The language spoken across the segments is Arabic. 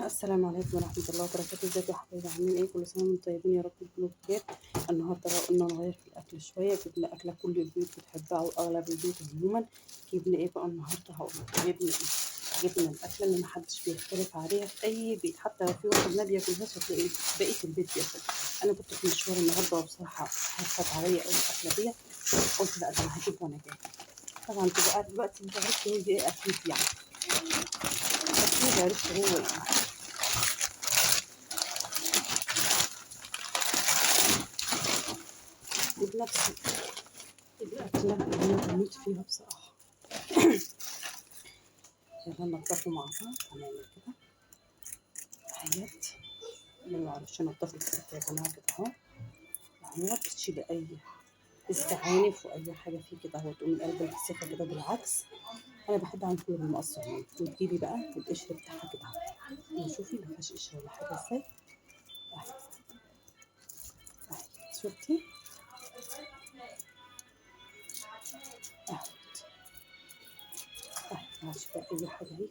السلام عليكم ورحمة الله وبركاته. ازيكم يا حبايبي؟ عاملين ايه؟ كل سنة وانتم طيبين يا رب تكونوا بخير. النهارده بقى قلنا نغير في الأكل شوية، جبنا أكلة كل البيوت بتحبها أو أغلب البيوت عموما. جبنا ايه بقى النهارده؟ هقول لكم جبنا ايه. جبنا الأكلة اللي محدش بيختلف عليها في أي بيت، حتى لو في واحد ما بياكلهاش هتلاقي بقية البيت بياكل. أنا كنت في مشوار النهارده وبصراحة هفت عليا أوي الأكلة ديت، قلت لا ده أنا هجيب وأنا جاي. طبعا تبقى قاعد دلوقتي انت عرفت هو ايه أكيد يعني، أكيد عرفت هو ايه. بنفسي الأكلة اللي أنا بموت فيها بصراحة. يلا ننضفه مع بعض. هنعمل كده اهيت، اللي معرفش نضفه كده يا جماعة كده اهو. اهوت تشيلي أي الزعانف وأي حاجة فيه كده اهو، تقومي قلب الفسيخة كده بالعكس. أنا بحب أعمل كله بالمقص عموما، وتجيبي بقى القشر بتاعها كده اهو. شوفي مفيهاش قشر ولا حاجة ازاي اهي. اهي شفتي اهي. اهي ماشي بقى أي حاجة اهيت.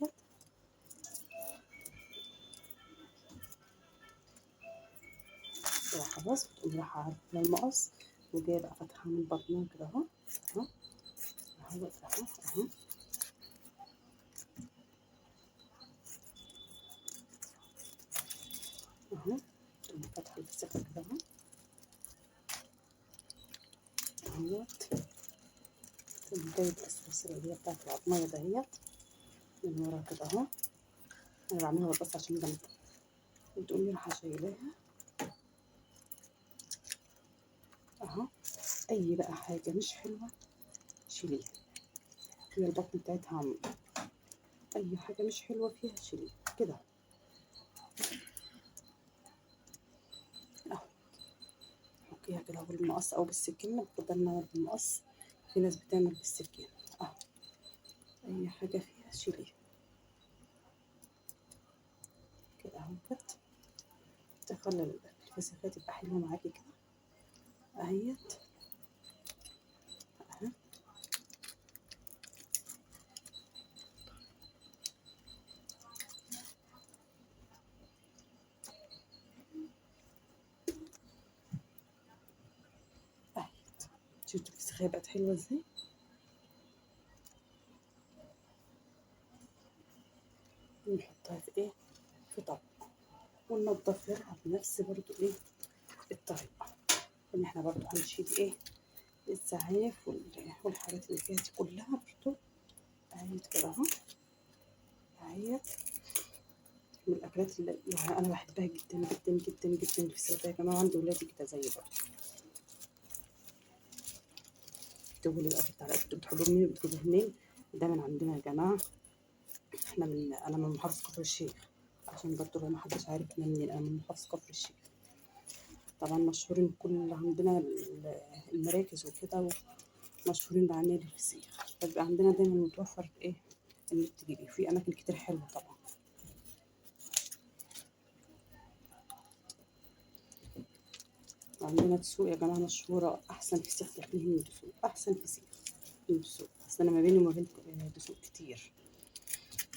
خلاص بتقومي رايحة على المقص وجاية بقى فاتحة من بطنها كده اهو. اهو اهو اهو اهو. اهو تقومي فاتحة الفسيخة كده اهو. اهوت تقومي جايبة السلسلة اللي هي بتاعت العضمية دهيت من ورا كده اهو. انا بعملها بس عشان جنب، وتقومي رايحة شايلاها اهو. اي بقى حاجة مش حلوة شيليها، هي البطن بتاعتها عميقة، اي حاجة مش حلوة فيها شيليها كده اهو. حطيها كده بالمقص او بالسكينة، بدل ما بالمقص في ناس بتعمل بالسكينة اهو. اي حاجة فيها شيليها كده اهو. كده تخلي الفسيخة تبقى حلوة معاكي كده اهيت اهو. اهيت شفتوا الفسيخة بقت حلوة ازاي. ونحطها في ايه، في طبق، وننضفها بنفس برضو ايه الطريقة. ان احنا برضو هنشيل ايه الزعانف والحاجات اللي فيها دي كلها برضو اهيت كده اهو. اهيت من الاكلات اللي يعني انا بحبها جدا جدا جدا جدا الفسيخ يا جماعه، عندي ولادي كده زي برضو. اكتبوا لي بقى في التعليقات انتوا بتحبوا منين بتجيبوه منين. ده من عندنا يا جماعه، احنا انا من محافظه كفر الشيخ، عشان برضو لو محدش عارف انا منين، انا من محافظه كفر الشيخ. طبعا مشهورين كل عندنا المراكز وكده، مشهورين بعناية الفسيخ. فبيبقى عندنا دايما متوفر ايه انك تجيبيه في اماكن كتير حلوه طبعا. عندنا دسوق يا جماعه مشهوره، احسن فسيخ تاكليه من دسوق، احسن فسيخ من دسوق. بس انا ما بيني وما بين دسوق كتير،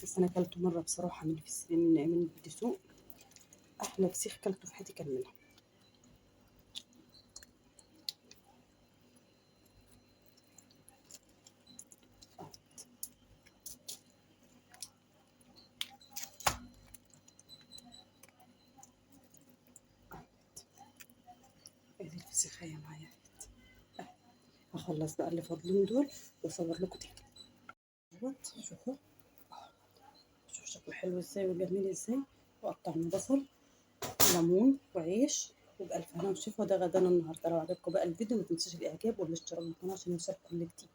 بس انا اكلته مره بصراحه من دسوق. احلى فسيخ كلته في حياتي كان منها. ادي الفسيخه معايا. هخلص بقى اللي فاضلين دول واصور لكم تاني. شوفوا، شوف شكله حلو ازاي وجميل ازاي. وقطعنا بصل ليمون وعيش، وبألف هنا وشفا. وده غدانا النهارده. لو عجبكم بقى الفيديو ما تنسوش الاعجاب والاشتراك بالقناه عشان يوصلكم كل جديد.